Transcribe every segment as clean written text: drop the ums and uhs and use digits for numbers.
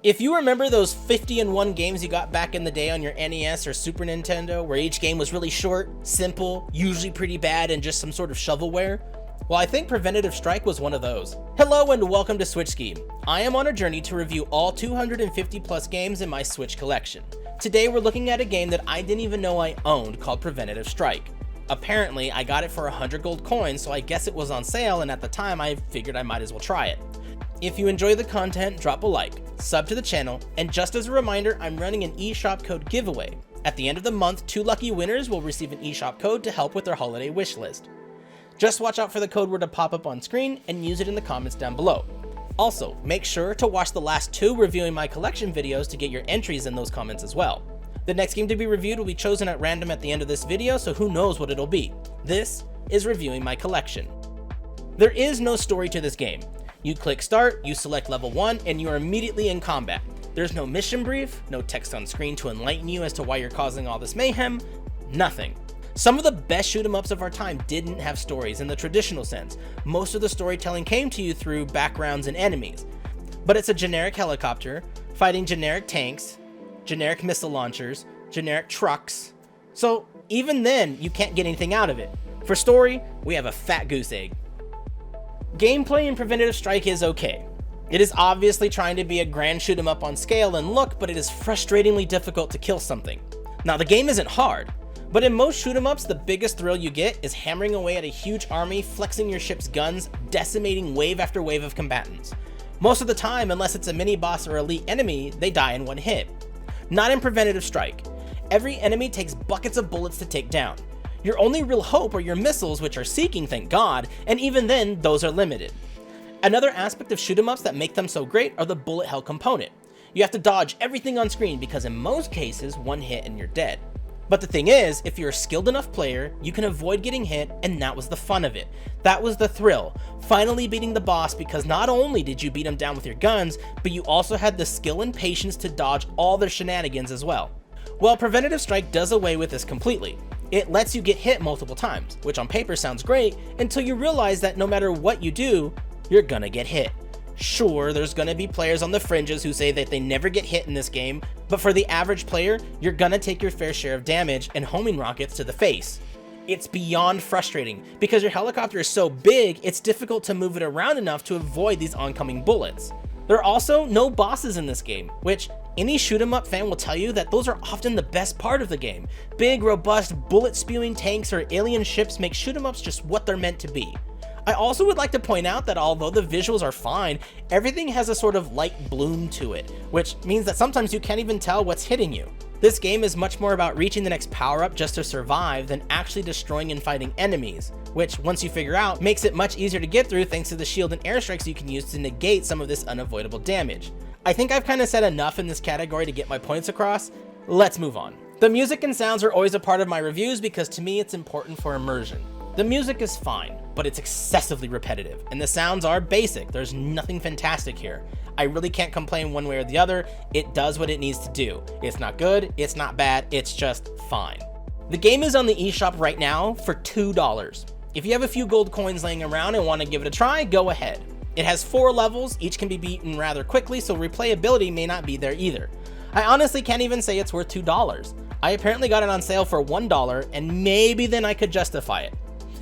If you remember those 50-in-1 games you got back in the day on your NES or Super Nintendo, where each game was really short, simple, usually pretty bad, and just some sort of shovelware, well, I think Preventative Strike was one of those. Hello and welcome to Switch Scheme. I am on a journey to review all 250 plus games in my Switch collection. Today we're looking at a game that I didn't even know I owned called Preventative Strike. Apparently, I got it for 100 gold coins, so I guess it was on sale, and at the time I figured I might as well try it. If you enjoy the content, drop a like, sub to the channel, and just as a reminder, I'm running an eShop code giveaway. At the end of the month, 2 lucky winners will receive an eShop code to help with their holiday wish list. Just watch out for the code word to pop up on screen and use it in the comments down below. Also, make sure to watch the last 2 reviewing my collection videos to get your entries in those comments as well. The next game to be reviewed will be chosen at random at the end of this video, so who knows what it'll be. This is reviewing my collection. There is no story to this game. You click start, you select level 1, and you are immediately in combat. There's no mission brief, no text on screen to enlighten you as to why you're causing all this mayhem, nothing. Some of the best shoot 'em ups of our time didn't have stories in the traditional sense. Most of the storytelling came to you through backgrounds and enemies. But it's a generic helicopter, fighting generic tanks, generic missile launchers, generic trucks. So even then, you can't get anything out of it. For story, we have a fat goose egg. Gameplay in Preventative Strike is okay. It is obviously trying to be a grand shoot 'em up on scale and look, but it is frustratingly difficult to kill something. Now the game isn't hard, but in most shoot 'em ups, the biggest thrill you get is hammering away at a huge army, flexing your ship's guns, decimating wave after wave of combatants. Most of the time, unless it's a mini boss or elite enemy, they die in one hit. Not in Preventative Strike. Every enemy takes buckets of bullets to take down. Your only real hope are your missiles, which are seeking, thank God, and even then, those are limited. Another aspect of shoot 'em ups that make them so great are the bullet hell component. You have to dodge everything on screen because in most cases, one hit and you're dead. But the thing is, if you're a skilled enough player, you can avoid getting hit, and that was the fun of it. That was the thrill, finally beating the boss, because not only did you beat him down with your guns, but you also had the skill and patience to dodge all their shenanigans as well. Well, Preventative Strike does away with this completely. It lets you get hit multiple times, which on paper sounds great, until you realize that no matter what you do, you're gonna get hit. Sure, there's gonna be players on the fringes who say that they never get hit in this game, but for the average player, you're gonna take your fair share of damage and homing rockets to the face. It's beyond frustrating, because your helicopter is so big, it's difficult to move it around enough to avoid these oncoming bullets. There are also no bosses in this game, which any shoot 'em up fan will tell you that those are often the best part of the game. Big, robust, bullet-spewing tanks or alien ships make shoot 'em ups just what they're meant to be. I also would like to point out that although the visuals are fine, everything has a sort of light bloom to it, which means that sometimes you can't even tell what's hitting you. This game is much more about reaching the next power-up just to survive than actually destroying and fighting enemies, which, once you figure out, makes it much easier to get through thanks to the shield and airstrikes you can use to negate some of this unavoidable damage. I think I've kind of said enough in this category to get my points across. Let's move on. The music and sounds are always a part of my reviews because to me it's important for immersion. The music is fine, but it's excessively repetitive, and the sounds are basic. There's nothing fantastic here. I really can't complain one way or the other. It does what it needs to do. It's not good, it's not bad, it's just fine. The game is on the eShop right now for $2. If you have a few gold coins laying around and want to give it a try, go ahead. It has 4 levels, each can be beaten rather quickly, so replayability may not be there either. I honestly can't even say it's worth $2. I apparently got it on sale for $1, and maybe then I could justify it.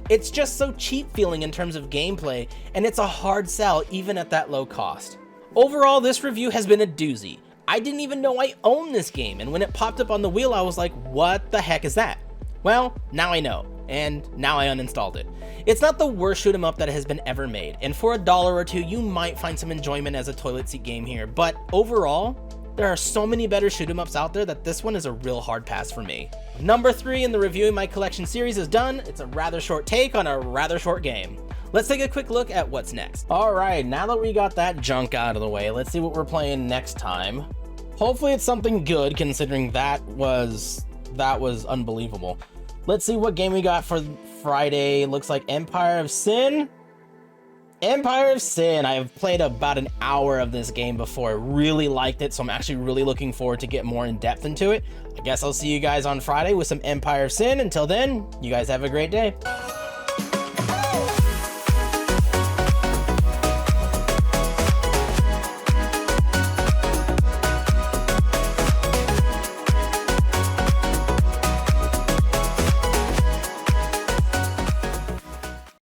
It's just so cheap feeling in terms of gameplay, and it's a hard sell even at that low cost. Overall, this review has been a doozy. I didn't even know I owned this game, and when it popped up on the wheel, I was like, what the heck is that? Well, now I know, and now I uninstalled it. It's not the worst shoot 'em up that has been ever made, and for $1 or $2, you might find some enjoyment as a toilet seat game here, but overall, there are so many better shoot 'em ups out there that this one is a real hard pass for me. Number 3 in the reviewing my collection series is done. It's a rather short take on a rather short game. Let's take a quick look at what's next. All right, now that we got that junk out of the way, let's see what we're playing next time. Hopefully it's something good, considering that was unbelievable. Let's see what game we got for Friday. Looks like Empire of Sin. Empire of Sin. I have played about an hour of this game before. I really liked it, so I'm actually really looking forward to get more in depth into it. I guess I'll see you guys on Friday with some Empire of Sin. Until then, you guys have a great day.